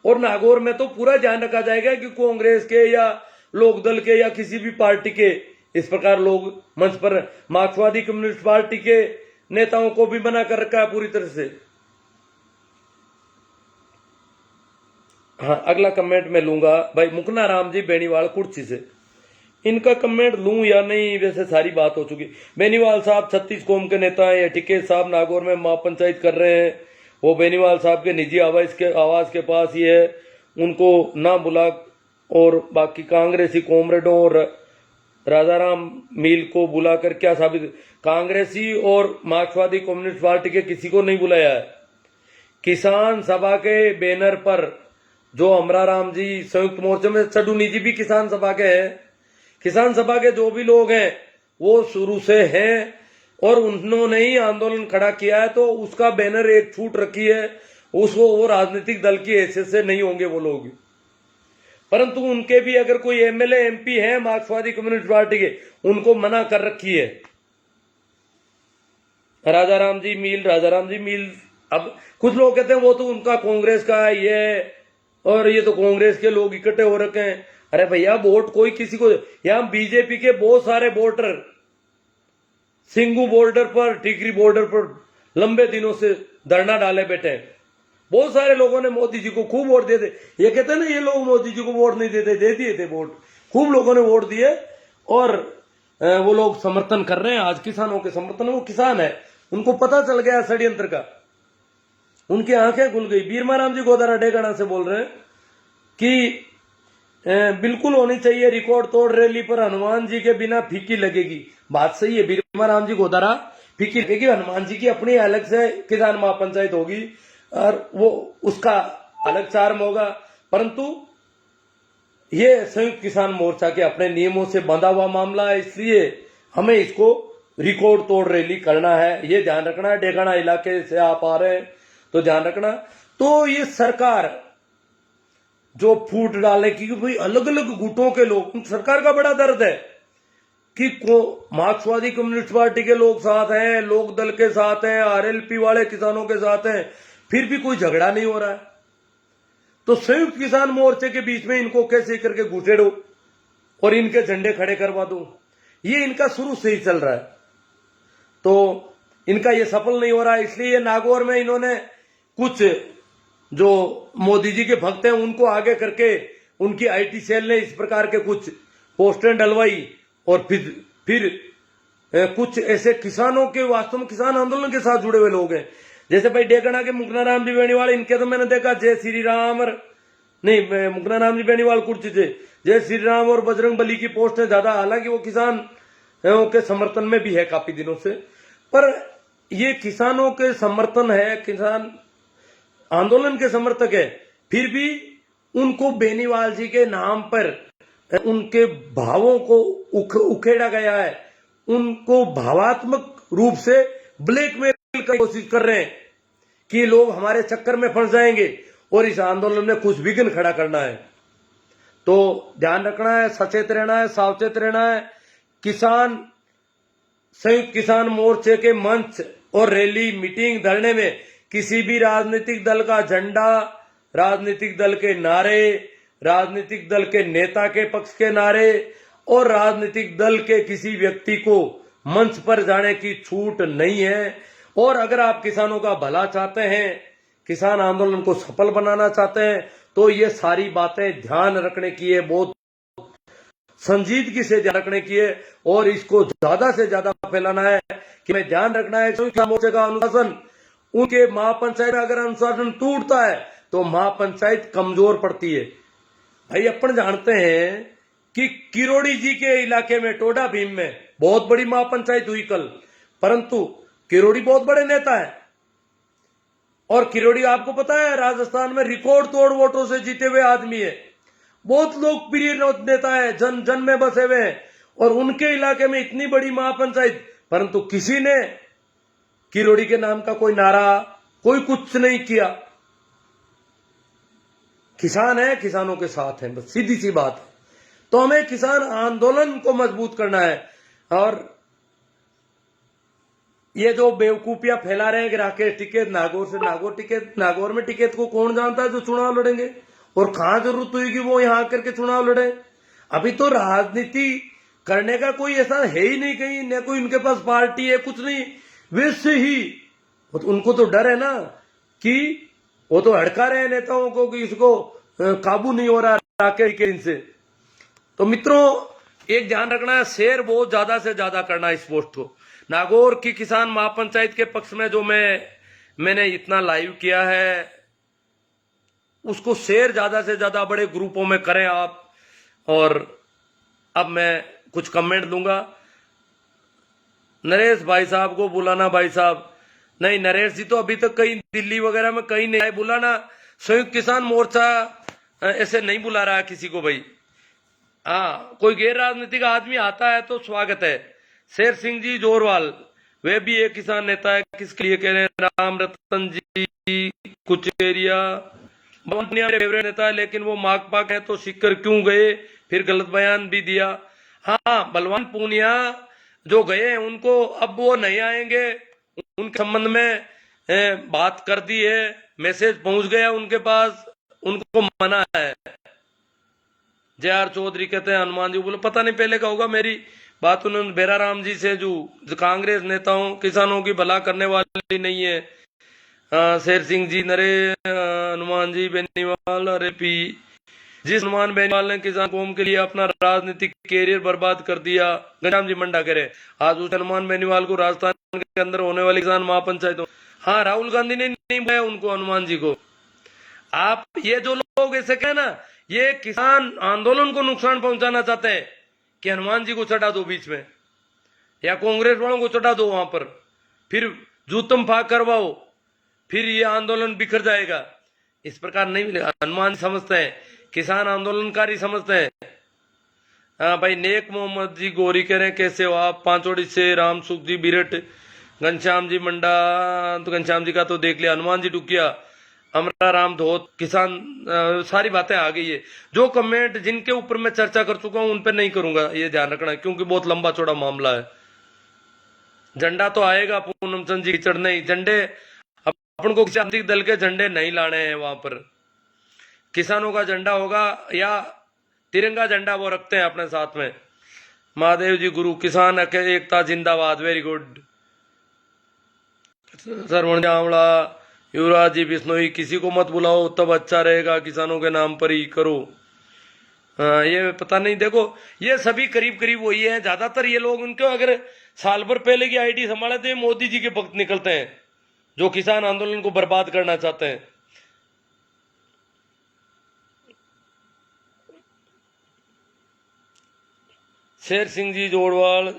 A: और नागौर में तो पूरा ध्यान रखा जाएगा कि कांग्रेस के या लोकदल के या किसी भी पार्टी के इस प्रकार लोग मंच पर, मार्क्सवादी कम्युनिस्ट पार्टी के नेताओं को भी मना कर रखा है पूरी तरह से। अगला कमेंट मैं लूंगा भाई मुकना राम जी बेनीवाल कुर्सी से। इनका कमेंट लूं या नहीं, वैसे सारी बात हो चुकी। बेनीवाल साहब 36 कौम के नेता हैं। टिकेत साहब नागौर में महापंचायत कर रहे हैं, वो बेनीवाल साहब के निजी आवास के पास ही है, उनको ना बुला। और बाकी कांग्रेसी कॉमरेडों और राजाराम मील को बुलाकर क्या साबित? कांग्रेसी और मार्क्सवादी कम्युनिस्ट पार्टी के किसी को नहीं बुलाया है। किसान सभा के बैनर पर जो अमराराम जी संयुक्त मोर्चे में, चडूनी जी भी किसान सभा के हैं। किसान सभा के जो भी लोग हैं वो शुरू से हैं और उन्होंने ही आंदोलन खड़ा किया है, तो उसका बैनर एक छूट रखी है, उसको वो राजनीतिक दल की हैसियत से नहीं होंगे वो लोग। परंतु उनके भी अगर कोई एमएलए, एमपी है मार्क्सवादी कम्युनिस्ट पार्टी के, उनको मना कर रखी है। राजाराम जी मील, अब कुछ लोग कहते हैं वो तो उनका कांग्रेस का है ये, और ये तो कांग्रेस के लोग इकट्ठे हो रखे हैं। अरे भैया, वोट कोई किसी को, यहां बीजेपी के बहुत सारे वोटर सिंगू बॉर्डर पर, टिकरी बॉर्डर पर लंबे दिनों से धरना डाले बैठे हैं। बहुत सारे लोगों ने मोदी जी को खूब वोट दिए थे। ये कहते हैं ना ये लोग मोदी जी को वोट नहीं देते, दे दिए थे वोट, खूब लोगों ने वोट दिए और वो लोग समर्थन कर रहे हैं आज किसानों के समर्थन। वो किसान है, उनको पता चल गया षड्यंत्र का, उनकी आंखें खुल गई। बीरमाराम जी गोदारा डेगाना से बोल रहे हैं कि बिल्कुल होनी चाहिए रिकॉर्ड तोड़ रैली पर, हनुमान जी के बिना फीकी लगेगी। बात सही है, बीरमाराम जी गोदारा फीकी लगेगी। हनुमान जी की अपनी अलग से किसान महापंचायत होगी और वो उसका अलग चार्म होगा, परंतु ये संयुक्त किसान मोर्चा के अपने नियमों से बंधा हुआ मामला है, इसलिए हमें इसको रिकॉर्ड तोड़ रैली करना है। ये ध्यान रखना है। डेगाना इलाके से आप आ रहे हैं तो ध्यान रखना। तो ये सरकार जो फूट डाले कि भाई अलग अलग गुटों के लोग, सरकार का बड़ा दर्द है कि मार्क्सवादी कम्युनिस्ट पार्टी के लोग साथ हैं, लोक दल के साथ हैं, आरएलपी वाले किसानों के साथ हैं, फिर भी कोई झगड़ा नहीं हो रहा है। तो संयुक्त किसान मोर्चे के बीच में इनको कैसे करके घुसेड़ो और इनके झंडे खड़े करवा दो, ये इनका शुरू से ही चल रहा है। तो इनका ये सफल नहीं हो रहा है, इसलिए नागौर में इन्होंने कुछ जो मोदी जी के भक्त हैं उनको आगे करके उनकी आईटी सेल ने इस प्रकार के कुछ पोस्टर डलवाई और फिर कुछ ऐसे किसानों के, वास्तव में किसान आंदोलन के साथ जुड़े हुए लोग हैं, जैसे भाई डेगना के मुकना राम जी बेनीवाल, इनके तो मैंने देखा जय श्री राम नहीं, मुकना राम जी बेनीवाल कुर्सी से, जय श्री राम और बजरंग बली की पोस्ट है ज्यादा, हालांकि वो किसान के समर्थन में भी है काफी दिनों से, पर ये किसानों के समर्थन है, किसान आंदोलन के समर्थक है, फिर भी उनको बेनीवाल जी के नाम पर उनके भावों को उखेड़ा गया है, उनको भावात्मक रूप से ब्लैकमेल करने की कोशिश कर रहे हैं कि लोग हमारे चक्कर में फंस जाएंगे और इस आंदोलन में कुछ विघ्न खड़ा करना है। तो ध्यान रखना है, सचेत रहना है, सावचेत रहना है। किसान संयुक्त किसान मोर्चे के मंच और रैली, मीटिंग, धरने में किसी भी राजनीतिक दल का झंडा, राजनीतिक दल के नारे, राजनीतिक दल के नेता के पक्ष के नारे और राजनीतिक दल के किसी व्यक्ति को मंच पर जाने की छूट नहीं है। और अगर आप किसानों का भला चाहते हैं, किसान आंदोलन को सफल बनाना चाहते हैं, तो ये सारी बातें ध्यान रखने की है, बहुत संजीदगी से ध्यान रखने की है और इसको ज्यादा से ज्यादा फैलाना है कि मैं ध्यान रखना है कि मोर्चे का अनुशासन, उनके महापंचायत में अगर अनुशासन टूटता है तो महापंचायत कमजोर पड़ती है। भाई अपन जानते हैं कि किरोड़ी जी के इलाके में टोडा भीम में बहुत बड़ी महापंचायत हुई कल, परंतु किरोड़ी बहुत बड़े नेता है और किरोड़ी आपको पता है राजस्थान में रिकॉर्ड तोड़ वोटों से जीते हुए आदमी है, बहुत लोकप्रिय नेता है, जन जन में बसे हुए हैं और उनके इलाके में इतनी बड़ी महापंचायत, परंतु किसी ने किरोड़ी के नाम का कोई नारा, कोई कुछ नहीं किया। किसान है, किसानों के साथ है, बस सीधी सी बात है। तो हमें किसान आंदोलन को मजबूत करना है और ये जो बेवकूफियां फैला रहे हैं कि राकेश टिकैत नागौर से, नागौर टिकैत, नागौर में टिकैत को कौन जानता है जो चुनाव लड़ेंगे और कहां जरूरत हुई कि वो यहां आकर के चुनाव लड़े। अभी तो राजनीति करने का कोई ऐसा है ही नहीं कहीं, न कोई उनके पास पार्टी है, कुछ नहीं, वैसे ही उनको तो डर है ना कि वो तो हड़का रहे नेताओं को कि इसको काबू नहीं हो रहा राकेश के इनसे। तो मित्रों एक ध्यान रखना है, शेयर बहुत ज्यादा से ज्यादा करना है इस पोस्ट को। नागौर की किसान महापंचायत के पक्ष में जो मैंने इतना लाइव किया है उसको शेयर ज्यादा से ज्यादा बड़े ग्रुपों में करें आप। और अब मैं कुछ कमेंट दूंगा। नरेश भाई साहब को बुलाना, भाई साहब नहीं, नरेश जी तो अभी तक कहीं दिल्ली वगैरह में कहीं नहीं आए, बुलाना। संयुक्त किसान मोर्चा ऐसे नहीं बुला रहा है किसी को भाई। हाँ, कोई गैर राजनीतिक आदमी आता है तो स्वागत है। शेर सिंह जी जोरवाल, वे भी एक किसान नेता है, किसके लिए कह रहे हैं? राम रतन जी कुचेरिया, मेरे फेवरेट नेता है लेकिन वो माकपा है तो सीकर क्यों गए, फिर गलत बयान भी दिया। हाँ, बलवान पूनिया जो गए हैं उनको अब वो नहीं आएंगे, उनके संबंध में बात कर दी है, मैसेज पहुंच गया उनके पास, उनको मना है। जे.आर. चौधरी कहते हैं हनुमान जी बोले, पता नहीं पहले का होगा, मेरी बात उन्होंने बेरा राम जी से जो कांग्रेस नेताओं किसानों की भला करने वाली नहीं है। शेर सिंह जी, नरे हनुमान जी बेनीवाल, अरे पी जिस हनुमान बेनीवाल ने किसान कौम के लिए अपना राजनीतिक कैरियर बर्बाद कर दिया, घनश्याम जी मंडा कह रहे, आज उस हनुमान बेनीवाल को राजस्थान के अंदर होने वाली किसान महापंचायतों, हाँ राहुल गांधी ने नहीं बुलाया उनको, हनुमान जी को। आप ये जो लोग ऐसे कहे ना, ये किसान आंदोलन को नुकसान पहुंचाना चाहते हैं कि हनुमान जी को चढ़ा दो बीच में या कांग्रेस वालों को चढ़ा दो वहां पर, फिर जूतम फाक करवाओ, फिर ये आंदोलन बिखर जाएगा। इस प्रकार नहीं मिलेगा। हनुमान समझते हैं, किसान आंदोलनकारी समझते हैं। हाँ भाई, नेक मोहम्मद जी गोरी कह रहे हैं कैसे हो आप, पांचोड़ी से राम सुख जी बिरट, घनश्याम जी मंडा, तो घनश्याम जी का तो देख लिया, हनुमान जी टुकिया, अमरा राम धोत, किसान, सारी बातें आ गई है। जो कमेंट जिनके ऊपर मैं चर्चा कर चुका हूं उन पर नहीं करूंगा, ये ध्यान रखना, क्योंकि बहुत लंबा चौड़ा मामला है। झंडा तो आएगा पूनम चंद जी कीचड़ नहीं, झंडे अपन को किसी दल के झंडे नहीं लाने हैं वहां पर। किसानों का झंडा होगा या तिरंगा झंडा वो रखते हैं अपने साथ में। महादेव जी गुरु, किसान एकता जिंदाबाद, वेरी गुड। सरवण जावड़ा, युवराज जी बिश्नोई, किसी को मत बुलाओ तब अच्छा रहेगा, किसानों के नाम पर ही करो। ये पता नहीं, देखो ये सभी करीब करीब वही है, ज्यादातर ये लोग उनको अगर साल भर पहले की आईडी संभाले तो ये मोदी जी के भक्त निकलते हैं जो किसान आंदोलन को बर्बाद करना चाहते हैं। शेर सिंह जी जोड़वाल,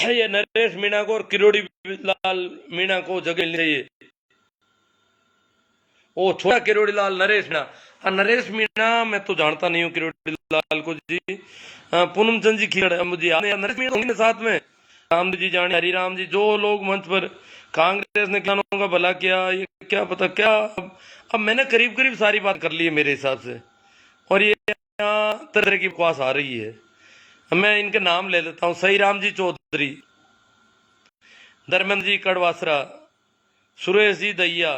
A: ये नरेश मीणा को और किरोड़ी लाल मीणा को जगह मिलनी चाहिए। वो छोटा किरोड़ी लाल नरेश मीणा, नरेश मीणा मैं तो जानता नहीं हूँ किरोड़ी लाल को जी। पूनम चंद जी खीड़ मुझे नरेश मीणा होंगे साथ में, राम जी जाने, हरिराम जी, जो लोग मंच पर कांग्रेस ने किसानों का भला किया, ये क्या पता क्या। अब मैंने करीब करीब सारी बात कर ली है मेरे हिसाब से, और ये यहाँ तरह की बकवास आ रही है। मैं इनके नाम ले लेता हूँ। सही राम जी चौधरी, धर्मेंद्र जी कड़वासरा, सुरेश जी दैया,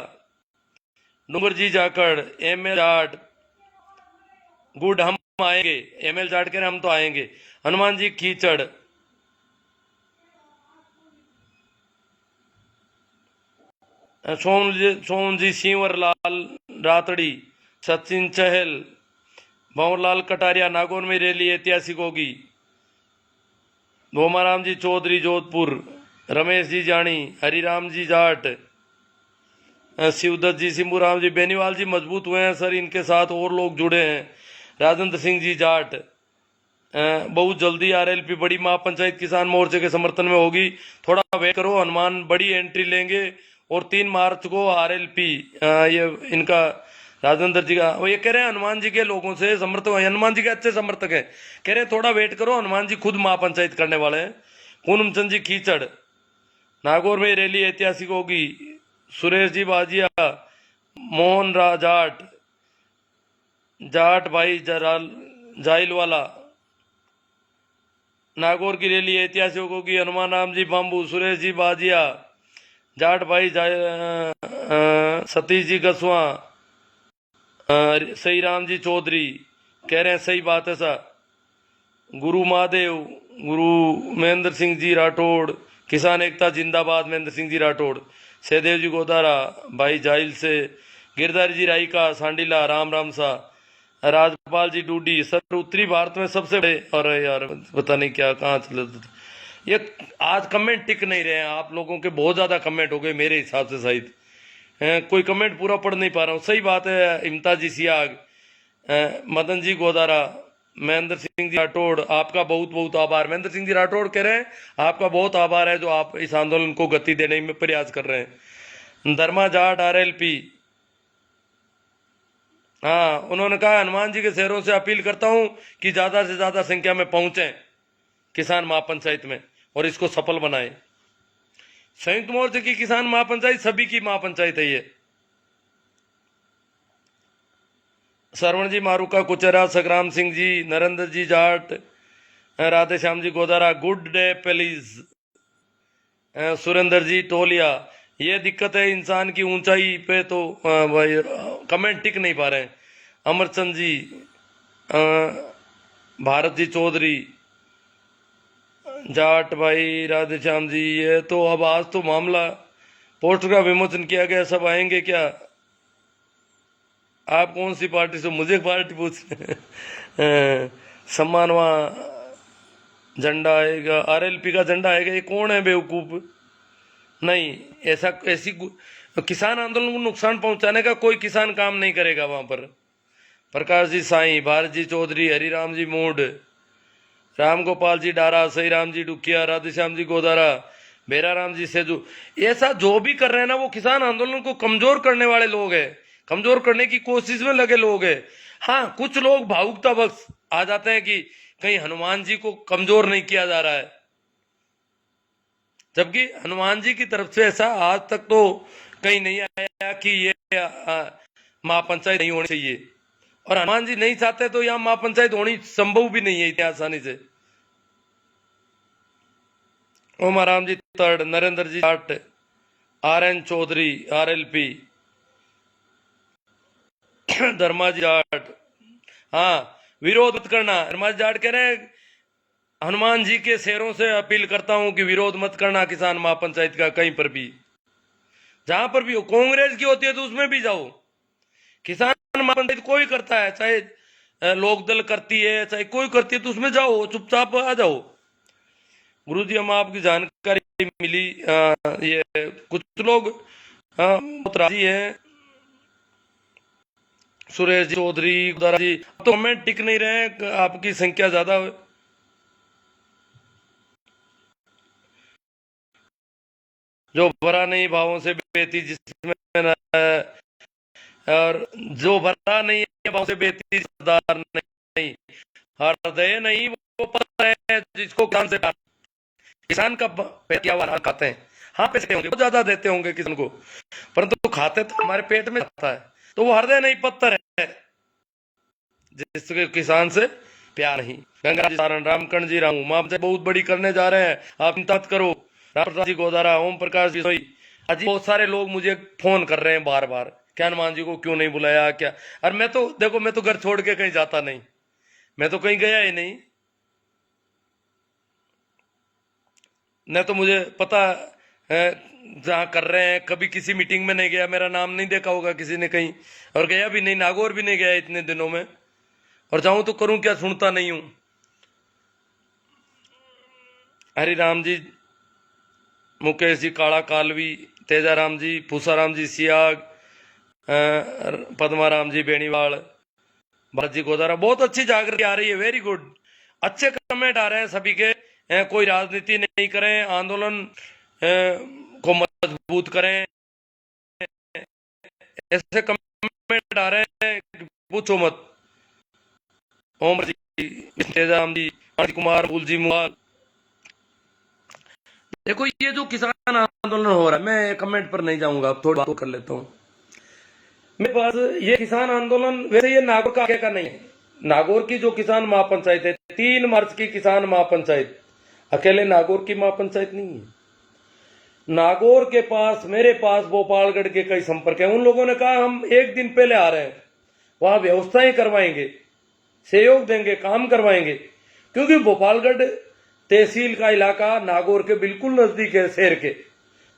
A: डूंगर जी जाखड़, एमएल जाट, गुड हम आएंगे, एमएल जाट कह रहे हम तो आएंगे, हनुमान जी कीचड़, सोम जी सिंवर लाल रातड़ी, सचिन चहल, भंवरलाल कटारिया, नागौर में रैली ऐतिहासिक होगी, भोमाराम जी चौधरी जोधपुर, रमेश जी जानी, हरिराम जी जाट, शिवदत्त जी, सिंबूराम जी, बेनीवाल जी मजबूत हुए हैं सर, इनके साथ और लोग जुड़े हैं, राजेंद्र सिंह जी जाट, बहुत जल्दी आरएलपी बड़ी महापंचायत किसान मोर्चे के समर्थन में होगी, थोड़ा वेट करो, हनुमान बड़ी एंट्री लेंगे और 3 मार्च को आरएलपी, ये इनका राजेंद्र जी का, वो ये कह रहे हैं हनुमान जी के लोगों से समर्थक, हनुमान जी के अच्छे समर्थक हैं, कह रहे हैं थोड़ा वेट करो, हनुमान जी खुद महापंचायत करने वाले हैं। पूनम चंद जी कीचड़, नागौर में रैली ऐतिहासिक होगी, सुरेश जी बाजिया, मोहन जाट, जाट भाई जाइल वाला, नागौर की रैली ऐतिहासिक होगी, हनुमान राम जी बाम्बू, सुरेश जी बाजिया, जाट भाई सतीश जी गसवा, सही राम जी चौधरी, कह रहे हैं सही बात है सर, गुरु महादेव, गुरु महेंद्र सिंह जी राठौड़, किसान एकता जिंदाबाद महेंद्र सिंह जी राठौड़, सहदेव जी गोदारा, भाई जाइल से, गिरधारी जी राई का, सांडीला, राम राम सा, राजपाल जी डूडी, सर उत्तरी भारत में सबसे बड़े, और यार पता नहीं क्या कहाँ चले ये, आज कमेंट टिक नहीं रहे हैं, आप लोगों के बहुत ज्यादा कमेंट हो गए मेरे हिसाब से, शायद कोई कमेंट पूरा पढ़ नहीं पा रहा हूँ। सही बात है, इम्ताज जी सियाग, मदन जी गोदारा, महेंद्र सिंह जी राठौड़, आपका बहुत बहुत आभार। महेंद्र सिंह जी राठौड़ कह रहे हैं आपका बहुत आभार है जो आप इस आंदोलन को गति देने में प्रयास कर रहे हैं। धर्मा जाट आरएलपी, हाँ उन्होंने कहा हनुमान जी के शहरों से अपील करता हूं कि ज्यादा से ज्यादा संख्या में पहुंचे किसान महापंचायत में और इसको सफल बनाए। संयुक्त मोर्चे की किसान महापंचायत सभी की महापंचायत है ये। सरवण जी मारूका कुचरा, सग्राम सिंह जी, नरेंद्र जी जाट, राधे श्याम जी गोदारा, गुड डे प्लीज, सुरेंद्र जी टोलिया। ये दिक्कत है इंसान की ऊंचाई पे तो भाई कमेंट टिक नहीं पा रहे हैं। अमरचंद जी, भारत जी चौधरी, जाट भाई, राधे श्याम जी, ये तो अब आज तो मामला पोस्टर का विमोचन किया गया, सब आएंगे क्या? आप कौन सी पार्टी से? मुझे पार्टी पूछ सम्मान वहाँ झंडा आएगा, आरएलपी का झंडा आएगा, ये कौन है बेवकूफ? नहीं, ऐसी किसान आंदोलन को नुकसान पहुंचाने का कोई किसान काम नहीं करेगा वहां पर। प्रकाश जी साईं, भारत जी चौधरी, हरिराम जी मूड, राम गोपाल जी डारा, सही राम जी डुकिया, राधेश्याम जी गोदारा, बेरा राम जी सेजू, ऐसा जो भी कर रहे हैं ना वो किसान आंदोलन को कमजोर करने वाले लोग हैं, कमजोर करने की कोशिश में लगे लोग हैं। हाँ, कुछ लोग भावुकता बख्श आ जाते हैं कि कहीं हनुमान जी को कमजोर नहीं किया जा रहा है, जबकि हनुमान जी की तरफ से ऐसा आज तक तो कहीं नहीं आया कि ये महापंचायत नहीं होनी चाहिए, और हनुमान जी नहीं चाहते तो यहां महापंचायत होनी संभव भी नहीं है इतनी आसानी से। ओमाराम जी तड़, नरेंद्र जी जाट, आरएन चौधरी आरएलपी, धर्मा जी जाट, हाँ विरोध मत करना। धर्मा जी जाट कह रहे हैं हनुमान जी के शेरों से अपील करता हूं कि विरोध मत करना किसान महापंचायत का, कहीं पर भी जहां पर भी हो। कांग्रेस की होती है तो उसमें भी जाओ, किसान महापंचायत कोई करता है, चाहे लोकदल करती है चाहे कोई करती है, तो उसमें जाओ, चुपचाप आ जाओ। गुरु जी हम आपकी जानकारी मिली, ये कुछ लोग बहुत राजी हैं सुरेश जी, चौधरी, गुदारा जी, तो कमेंट टिक नहीं रहे, आपकी संख्या ज्यादा है। जो भरा नहीं भावों से बेती जिसमें न है, और जो भरा नहीं है भावों से बेती सरदार नहीं, हृदय नहीं वो पत्थर है जिसको ज्ञान से किसान का पेट क्या हुआ खाते हैं। हाँ पैसे होंगे, बहुत ज्यादा देते होंगे किसान को, परंतु तो खाते तो हमारे पेट में जाता है, तो वो हृदय नहीं पत्थर है जिसके किसान से प्यार नहीं। गंगा जी, सारण, रामकर्ण जी, रामू माँ बहुत बड़ी करने जा रहे हैं, आप चिंता मत करो। राम जी गोदारा, ओम प्रकाश बिश्नोई, अजी बहुत सारे लोग मुझे फोन कर रहे हैं बार बार, क्या हनुमान जी को क्यों नहीं बुलाया क्या। और मैं तो देखो, मैं तो घर छोड़ के कहीं जाता नहीं, मैं तो कहीं गया ही नहीं, न तो मुझे पता है जहाँ कर रहे हैं। कभी किसी मीटिंग में नहीं गया, मेरा नाम नहीं देखा होगा किसी ने कहीं, और गया भी नहीं, नागौर भी नहीं गया इतने दिनों में, और जाऊं तो करूं क्या, सुनता नहीं हूं। हरि राम जी, मुकेश जी, काला कालवी, तेजाराम जी, पूसाराम जी, सियाग, पद्माराम जी, बेनीवाल, भरत जी गोदारा, बहुत अच्छी जागृति आ रही है, वेरी गुड, अच्छे कमेंट आ रहे हैं सभी के। कोई राजनीति नहीं करें, आंदोलन को मजबूत करें, ऐसे कमेंट आ रहे हैं कि पूछो मत। ओम जी, तेजाराम जी, कुमार, फूल जी, मुहाल, देखो ये जो किसान आंदोलन हो रहा है, मैं कमेंट पर नहीं जाऊंगा, अब थोड़ी बात कर लेता हूं। मेरे पास ये किसान आंदोलन, वैसे ये नागौर का आगे का नहीं है, नागौर की जो किसान महापंचायत है, 3 मार्च की किसान महापंचायत, अकेले नागौर की महापंचायत नहीं है। नागौर के पास, मेरे पास भोपालगढ़ के कई संपर्क है, उन लोगों ने कहा हम 1 दिन पहले आ रहे हैं, वहां व्यवस्थाएं करवाएंगे, सहयोग देंगे, काम करवाएंगे, क्योंकि भोपालगढ़ तहसील का इलाका नागौर के बिल्कुल नजदीक है शहर के।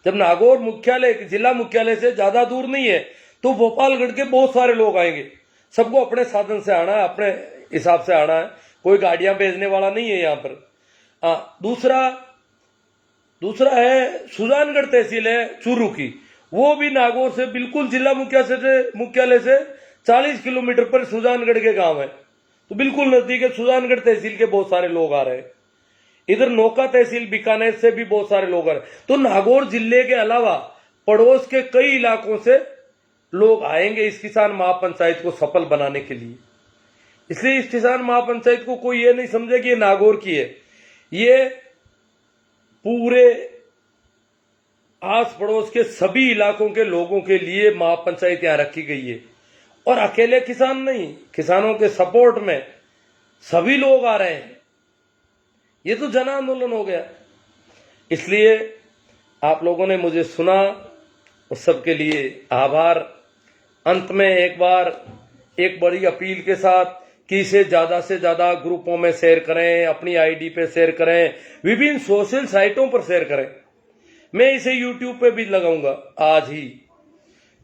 A: जब नागौर मुख्यालय, जिला मुख्यालय से ज्यादा दूर नहीं है, तो भोपालगढ़ के बहुत सारे लोग आएंगे, सबको अपने साधन से आना है, अपने हिसाब से आना है, कोई गाड़ियां भेजने वाला नहीं है यहाँ पर। दूसरा है सुजानगढ़ तहसील है चूरू की, वो भी नागौर से बिल्कुल जिला मुख्यालय से 40 किलोमीटर पर सुजानगढ़ के गांव है, तो बिल्कुल नजदीक है। सुजानगढ़ तहसील के बहुत सारे लोग आ रहे हैं, इधर नौका तहसील बीकानेर से भी बहुत सारे लोग आ रहे हैं, तो नागौर जिले के अलावा पड़ोस के कई इलाकों से लोग आएंगे इस किसान महापंचायत को सफल बनाने के लिए। इसलिए इस किसान महापंचायत को कोई ये नहीं समझे कि ये नागौर की है, ये पूरे आस पड़ोस के सभी इलाकों के लोगों के लिए महापंचायत यहां रखी गई है। और अकेले किसान नहीं, किसानों के सपोर्ट में सभी लोग आ रहे हैं, ये तो जन आंदोलन हो गया। इसलिए आप लोगों ने मुझे सुना, उस सबके लिए आभार। अंत में एक बार एक बड़ी अपील के साथ कि इसे ज्यादा से ज्यादा ग्रुपों में शेयर करें, अपनी आईडी पे शेयर करें, विभिन्न सोशल साइटों पर शेयर करें। मैं इसे यूट्यूब पे भी लगाऊंगा आज ही,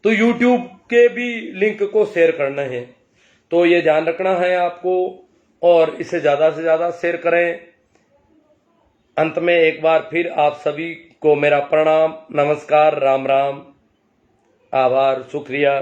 A: तो यूट्यूब के भी लिंक को शेयर करना है, तो ये ध्यान रखना है आपको, और इसे ज्यादा से ज्यादा शेयर करें। अंत में एक बार फिर आप सभी को मेरा प्रणाम, नमस्कार, राम राम, आभार, शुक्रिया।